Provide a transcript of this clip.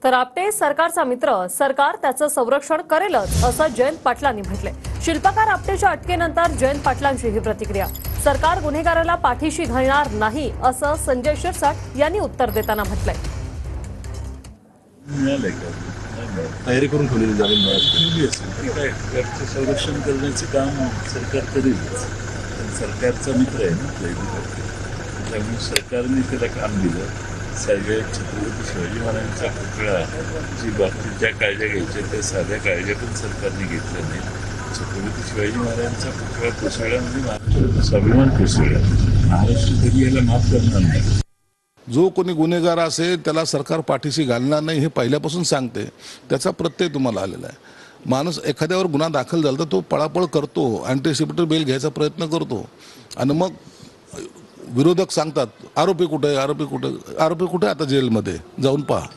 तर आपटे सरकारचा मित्र, सरकार त्याचं संरक्षण करेलच असं जयंत पाटलांनी म्हटले। शिल्पकार आपटेच्या अटकेनंतर जयंत पाटलांची ही प्रतिक्रिया। सरकार गुन्हेगाराला पाठीशी घालणार नाही असं संजय शिरसाट यांनी उत्तर देताना म्हटलंय। तयारी करून ठेवलेली जामीन संरक्षण करण्याचे काम सरकार करेलच। सरकारचा मित्र आहे ना, त्यामुळे सरकारने त्याला काम दिलं। छत्रपती शिवाजी महाराजांचा पुतळा जी बाबतीत ज्या काळज्या घ्यायच्या त्या साध्या काळज्या पण सरकारने घेतल्या नाही। छत्रपती शिवाजी महाराजांचा पुतळा कोसळल्यामध्ये महाराष्ट्राचा स्वाभिमान कोसळला। महाराष्ट्र कधी याला माफ करणार नाही। जो कोणी गुन्हेगार असेल त्याला सरकार पाठीशी घालणार नाही हे पहिल्यापासून सांगते। त्याचा प्रत्यय तुम्हाला आलेला आहे। माणूस एखाद्यावर गुन्हा दाखल झाला तर तो पळापळ करतो, अँटिसिपेटरी बेल घ्यायचा प्रयत्न करतो आणि मग विरोधक सांगतात आरोपी कुठे, आरोपी कुठे, आरोपी कुठे, आता जेलमध्ये जाऊन पहा।